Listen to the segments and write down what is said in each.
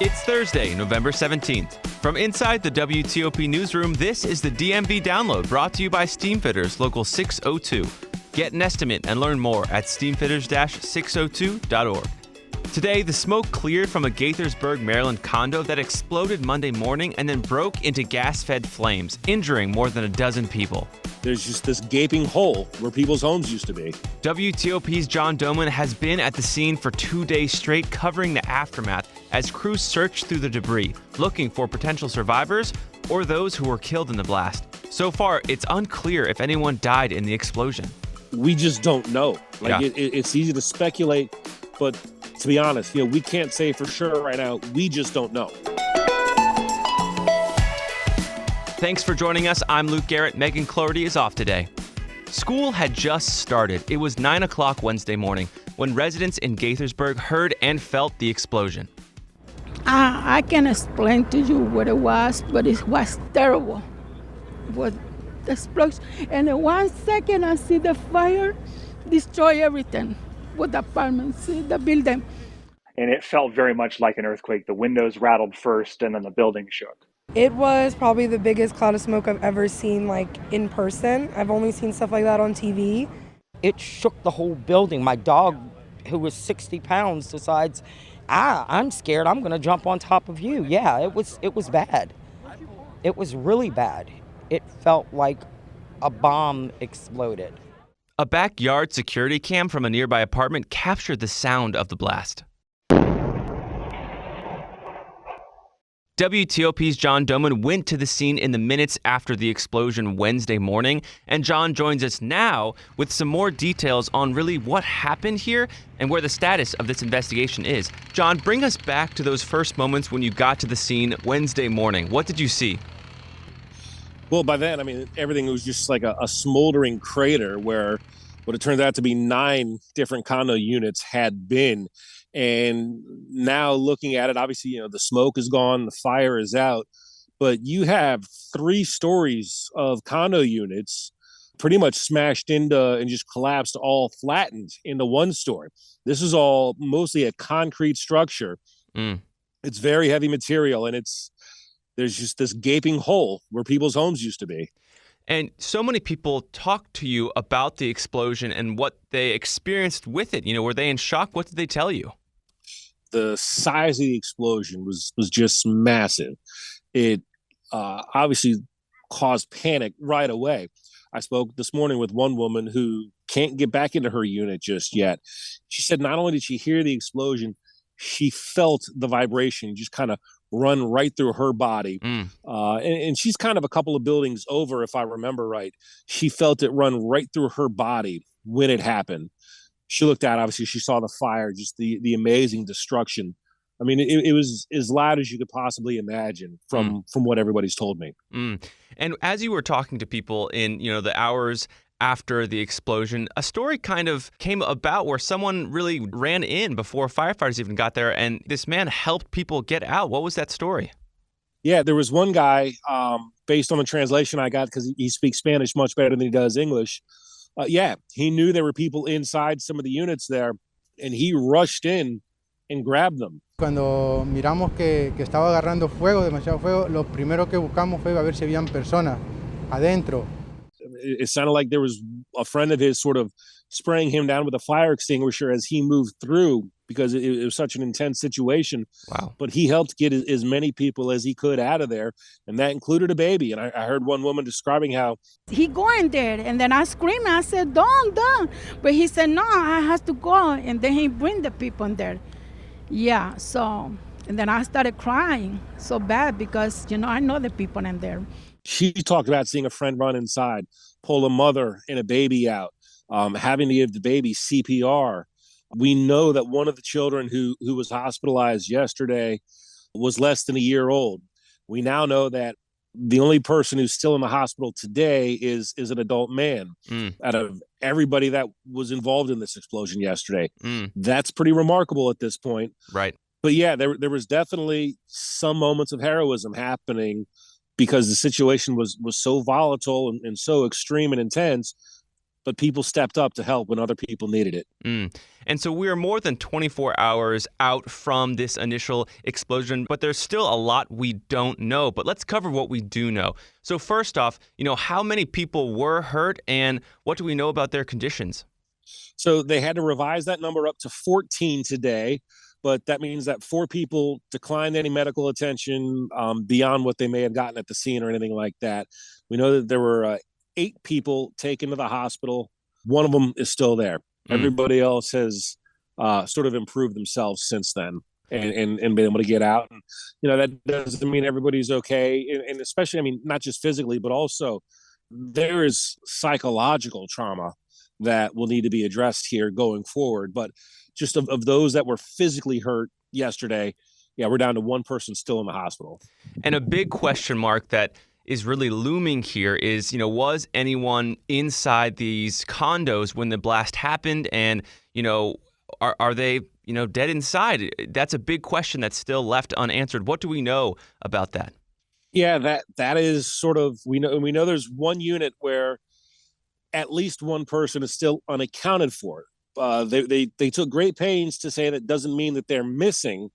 It's Thursday, November 17th. From inside the WTOP newsroom, this is the DMV Download, brought to you by Steamfitters Local 602. Get an estimate and learn more at steamfitters-602.org. Today, the smoke cleared from a Gaithersburg, Maryland condo that exploded Monday morning and then broke into gas-fed flames, injuring more than a dozen people. There's just this gaping hole where people's homes used to be. WTOP's John Domen has been at the scene for 2 days straight, covering the aftermath as crews search through the debris, looking for potential survivors or those who were killed in the blast. So far, it's unclear if anyone died in the explosion. We just don't know. It's easy to speculate, but to be honest, we can't say for sure right now. We just don't know. Thanks for joining us. I'm Luke Garrett. Megan Cloherty is off today. School had just started. It was 9 o'clock Wednesday morning when residents in Gaithersburg heard and felt the explosion. I can explain to you what it was, but it was terrible. It was the explosion. And in 1 second, I see the fire destroy everything with the apartments, the building. And it felt very much like an earthquake. The windows rattled first, and then the building shook. It was probably the biggest cloud of smoke I've ever seen, in person. I've only seen stuff like that on TV. It shook the whole building. My dog, who was 60 pounds, decides, I'm scared. I'm going to jump on top of you. Yeah, it was bad. It was really bad. It felt like a bomb exploded. A backyard security cam from a nearby apartment captured the sound of the blast. WTOP's John Domen went to the scene in the minutes after the explosion Wednesday morning, and John joins us now with some more details on really what happened here and where the status of this investigation is. John, bring us back to those first moments when you got to the scene Wednesday morning. What did you see? Well, by then, everything was just like a smoldering crater where what it turns out to be 9 different condo units had been. And now looking at it, obviously, the smoke is gone, the fire is out, but you have 3 stories of condo units pretty much smashed into and just collapsed, all flattened into one story. This is all mostly a concrete structure. It's very heavy material, and there's just this gaping hole where people's homes used to be. And so many people talked to you about the explosion and what they experienced with it. Were they in shock? What did they tell you? The size of the explosion was just massive. It obviously caused panic right away. I spoke this morning with one woman who can't get back into her unit just yet. She said not only did she hear the explosion, she felt the vibration just kind of run right through her body. And she's kind of a couple of buildings over, if I remember right. She felt it run right through her body when it happened. She looked out, obviously, she saw the fire, just the amazing destruction. It was as loud as you could possibly imagine from what everybody's told me. And as you were talking to people in, the hours after the explosion, a story kind of came about where someone really ran in before firefighters even got there, and this man helped people get out. What was that story? Yeah, there was one guy, based on the translation I got, because he speaks Spanish much better than he does English. He knew there were people inside some of the units there, and he rushed in and grabbed them. Cuando miramos que estaba agarrando fuego, demasiado fuego, lo primero que buscamos fue a ver si habían personas adentro. It sounded like there was a friend of his sort of spraying him down with a fire extinguisher as he moved through, because it was such an intense situation. Wow. But he helped get as many people as he could out of there, and that included a baby. And I heard one woman describing how He go in there, and then I screamed. I said, don't. But he said, no, I have to go. And then he bring the people in there. Yeah, so, and then I started crying so bad because, I know the people in there. she talked about seeing a friend run inside, pull a mother and a baby out, having to give the baby CPR. We know that one of the children who was hospitalized yesterday was less than a year old. We now know that the only person who's still in the hospital today is an adult man out of everybody that was involved in this explosion yesterday. That's pretty remarkable at this point. Right. But yeah, there was definitely some moments of heroism happening because the situation was so volatile and so extreme and intense. but people stepped up to help when other people needed it. And so we are more than 24 hours out from this initial explosion, but there's still a lot we don't know. But let's cover what we do know. So first off, how many people were hurt and what do we know about their conditions? So they had to revise that number up to 14 today, but that means that 4 people declined any medical attention beyond what they may have gotten at the scene or anything like that. We know that there were 8 people taken to the hospital. One of them is still there. Everybody else has sort of improved themselves since then and been able to get out. And, that doesn't mean everybody's okay. And especially, not just physically, but also there is psychological trauma that will need to be addressed here going forward. But just of those that were physically hurt yesterday, we're down to 1 person still in the hospital. And a big question mark that is really looming here is, was anyone inside these condos when the blast happened? And, are they, dead inside? That's a big question that's still left unanswered. What do we know about that? Yeah, that is sort of, we know there's one unit where at least 1 person is still unaccounted for. They took great pains to say that doesn't mean that they're missing.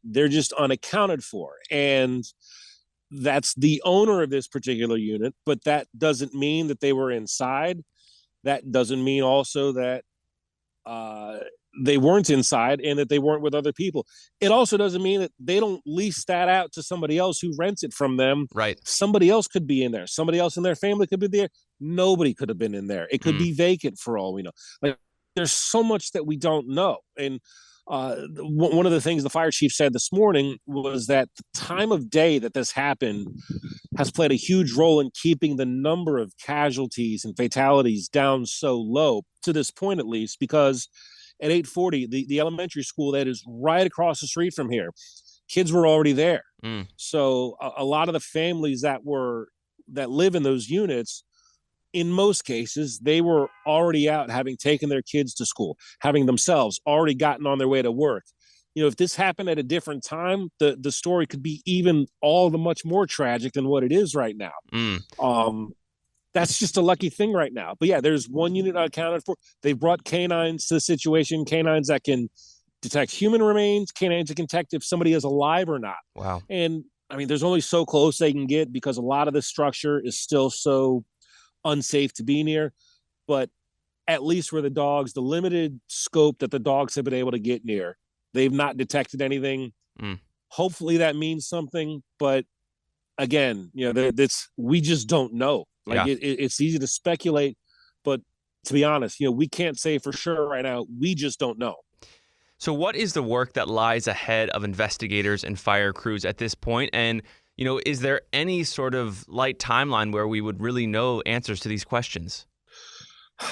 They're just unaccounted for. And that's the owner of this particular unit, but that doesn't mean that they were inside. That doesn't mean also that they weren't inside and that they weren't with other people. It also doesn't mean that they don't lease that out to somebody else who rents it from them. Right. Somebody else could be in there. Somebody else in their family could be there. Nobody could have been in there. It could be vacant for all we know. Like, there's so much that we don't know. And one of the things the fire chief said this morning was that the time of day that this happened has played a huge role in keeping the number of casualties and fatalities down so low to this point, at least, because at 840, the elementary school that is right across the street from here, kids were already there. So a lot of the families that live in those units, in most cases, they were already out, having taken their kids to school, having themselves already gotten on their way to work. If this happened at a different time, the story could be even all the much more tragic than what it is right now. That's just a lucky thing right now. But there's 1 unit unaccounted for. They've brought canines to the situation, canines that can detect human remains, canines that can detect if somebody is alive or not. Wow. And there's only so close they can get because a lot of this structure is still so unsafe to be near. But at least where the limited scope that the dogs have been able to get near, they've not detected anything. Hopefully that means something. But again, we just don't know. It's easy to speculate, but to be honest, we can't say for sure right now. We just don't know. So what is the work that lies ahead of investigators and fire crews at this point? And is there any sort of light timeline where we would really know answers to these questions?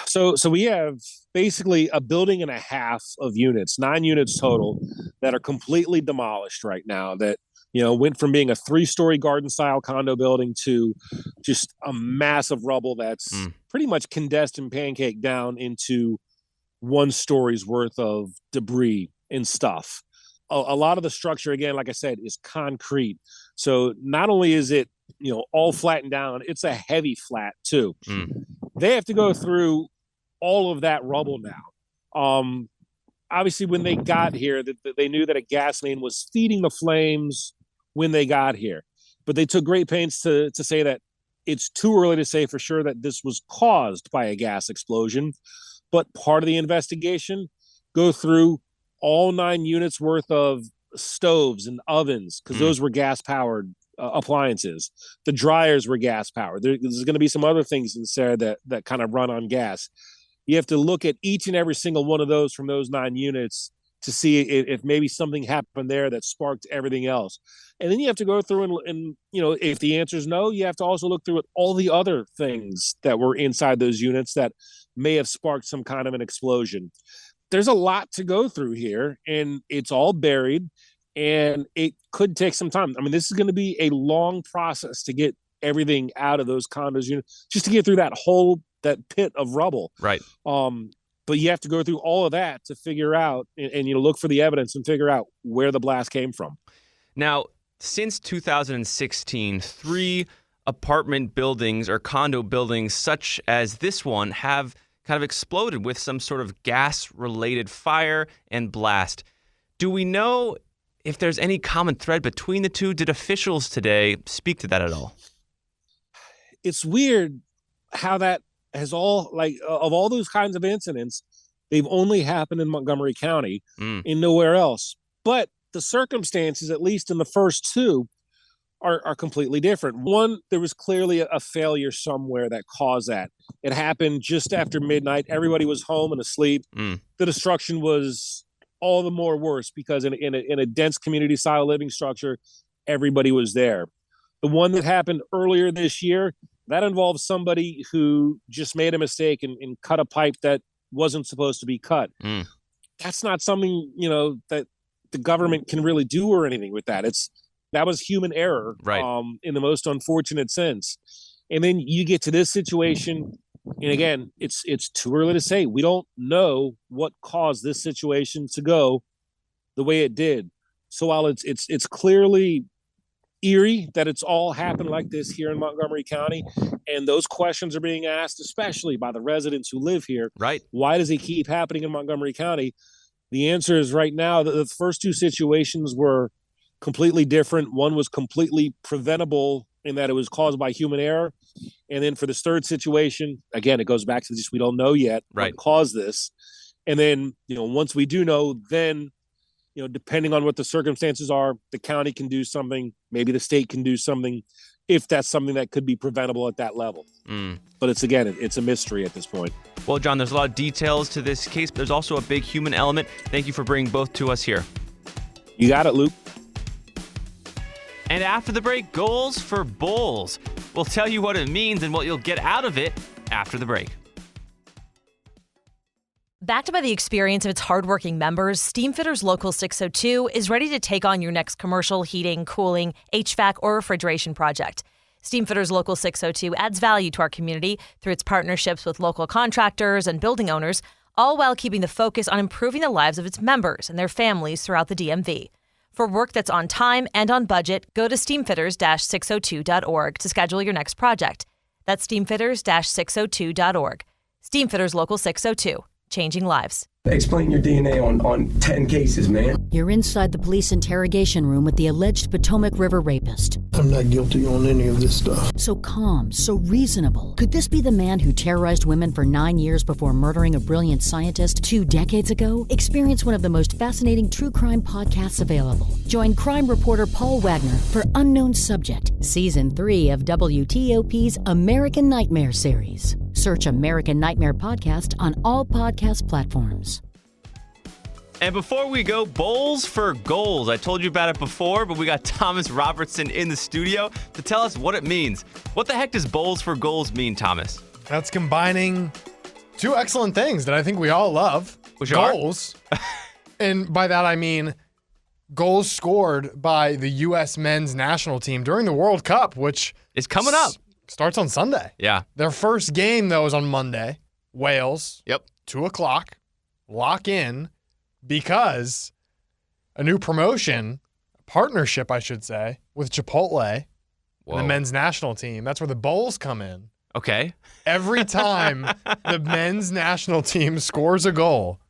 So we have basically a building and a half of units, 9 units total, that are completely demolished right now. That went from being a 3-story garden-style condo building to just a massive rubble that's pretty much condensed and pancaked down into 1 story's worth of debris and stuff. A lot of the structure, again, like I said, is concrete. So not only is it, all flattened down, it's a heavy flat too. They have to go through all of that rubble now. Obviously, when they got here, they knew that a gas main was feeding the flames when they got here. But they took great pains to say that it's too early to say for sure that this was caused by a gas explosion. But part of the investigation, go through all 9 units worth of stoves and ovens, because those were gas-powered appliances. The dryers were gas-powered. There's going to be some other things in there that kind of run on gas. You have to look at each and every single one of those from those 9 units to see if maybe something happened there that sparked everything else. And then you have to go through and if the answer is no, you have to also look through at all the other things that were inside those units that may have sparked some kind of an explosion. There's a lot to go through here, and it's all buried, and it could take some time. This is going to be a long process to get everything out of those condos units, just to get through that pit of rubble. Right. But you have to go through all of that to figure out and look for the evidence and figure out where the blast came from. Now, since 2016, 3 apartment buildings or condo buildings such as this one have kind of exploded with some sort of gas-related fire and blast. Do we know if there's any common thread between the two? Did officials today speak to that at all? It's weird how that has all, like, of all those kinds of incidents, they've only happened in Montgomery County and nowhere else. But the circumstances, at least in the first two, are completely different. One, there was clearly a failure somewhere that caused that. It happened just after midnight. Everybody was home and asleep. The destruction was all the more worse because in a dense community-style living structure, everybody was there. The one that happened earlier this year, that involves somebody who just made a mistake and cut a pipe that wasn't supposed to be cut. That's not something, that the government can really do or anything with that. That was human error, right? In the most unfortunate sense. And then you get to this situation, and again, it's too early to say. We don't know what caused this situation to go the way it did. So while it's clearly eerie that it's all happened like this here in Montgomery County, and those questions are being asked, especially by the residents who live here. Right. Why does it keep happening in Montgomery County? The answer is right now that the first two situations were completely different. One was completely preventable in that it was caused by human error. And then for this third situation, again, it goes back to just we don't know yet what caused this. And then, once we do know, then, depending on what the circumstances are, the county can do something, maybe the state can do something, if that's something that could be preventable at that level. But it's a mystery at this point. Well, John, there's a lot of details to this case, but there's also a big human element. Thank you for bringing both to us here. You got it, Luke. And after the break, goals for bowls. We'll tell you what it means and what you'll get out of it after the break. Backed by the experience of its hardworking members, Steamfitters Local 602 is ready to take on your next commercial, heating, cooling, HVAC, or refrigeration project. Steamfitters Local 602 adds value to our community through its partnerships with local contractors and building owners, all while keeping the focus on improving the lives of its members and their families throughout the DMV. For work that's on time and on budget, go to steamfitters-602.org to schedule your next project. That's steamfitters-602.org. Steamfitters Local 602. Changing lives. Explain your DNA on 10 cases, man. You're inside the police interrogation room with the alleged Potomac River rapist. I'm not guilty on any of this stuff. So calm, so reasonable. Could this be the man who terrorized women for 9 years before murdering a brilliant scientist 2 decades ago? Experience one of the most fascinating true crime podcasts available. Join crime reporter Paul Wagner for Unknown Subject, Season 3 of WTOP's American Nightmare series. Search American Nightmare Podcast on all podcast platforms. And before we go, bowls for goals. I told you about it before, but we got Thomas Robertson in the studio to tell us what it means. What the heck does bowls for goals mean, Thomas? That's combining two excellent things that I think we all love. Which goals. And by that I mean goals scored by the U.S. men's national team during the World Cup, which is coming up. Starts on Sunday. Yeah. Their first game, though, is on Monday. Wales. Yep. 2:00. Lock in. Because a new promotion, partnership, I should say, with Chipotle and the men's national team. That's where the bowls come in. Okay. Every time the men's national team scores a goal,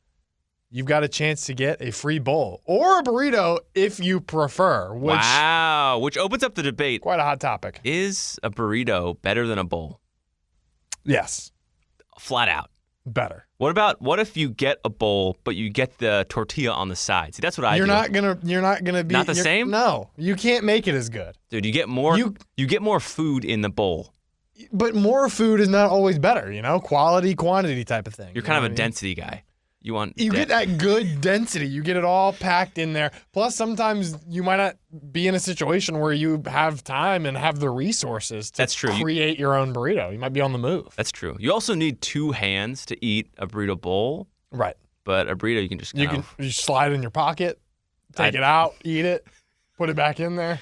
you've got a chance to get a free bowl or a burrito if you prefer. Which opens up the debate. Quite a hot topic. Is a burrito better than a bowl? Yes. Flat out. Better. What if you get a bowl, but you get the tortilla on the side? See, that's what I do. You're not gonna be not the same. No, you can't make it as good, dude. You get more. You get more food in the bowl, but more food is not always better. Quality, quantity type of thing. You're kind of a density guy. You get that good density. You get it all packed in there. Plus, sometimes you might not be in a situation where you have time and have the resources to create your own burrito. You might be on the move. That's true. You also need 2 hands to eat a burrito bowl. Right. But a burrito, you can just you slide it in your pocket, take it out, eat it, put it back in there.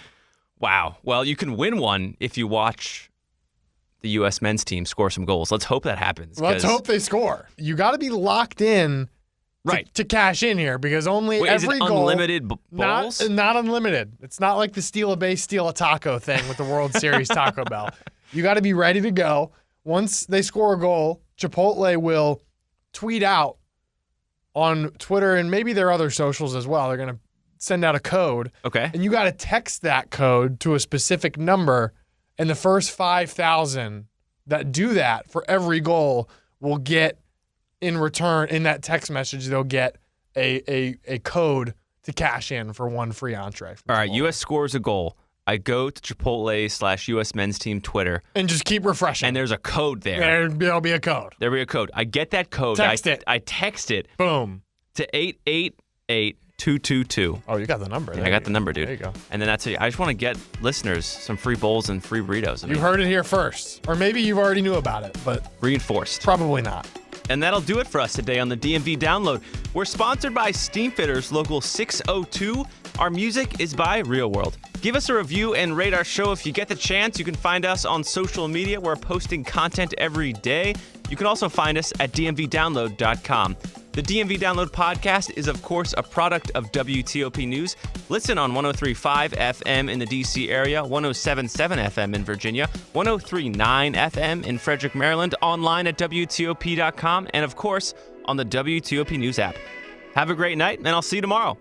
Wow. Well, you can win one if you watch the U.S. men's team score some goals. Let's hope that happens. Let's hope they score. You got to be locked in to cash in here because every goal. Is it unlimited bowls? Not unlimited. It's not like the steal a base, steal a taco thing with the World Series Taco Bell. You got to be ready to go. Once they score a goal, Chipotle will tweet out on Twitter and maybe their other socials as well. They're going to send out a code. Okay. And you got to text that code to a specific number, and the first 5,000 that do that for every goal will get in return, in that text message, they'll get a code to cash in for one free entree. All right, U.S. scores a goal. I go to Chipotle/U.S. men's team Twitter. And just keep refreshing. And there's a code there. There'll be a code. There'll be a code. I get that code. Text it. I text it. Boom. To 888-222. Oh, you got the number. Yeah, I got the number, dude. There you go. And then that's it. I just want to get listeners some free bowls and free burritos. You heard it here first. Or maybe you already knew about it, but reinforced. Probably not. And that'll do it for us today on the DMV Download. We're sponsored by Steamfitters Local 602. Our music is by Real World. Give us a review and rate our show if you get the chance. You can find us on social media. We're posting content every day. You can also find us at dmvdownload.com. The DMV Download podcast is, of course, a product of WTOP News. Listen on 103.5 FM in the D.C. area, 107.7 FM in Virginia, 103.9 FM in Frederick, Maryland, online at WTOP.com, and, of course, on the WTOP News app. Have a great night, and I'll see you tomorrow.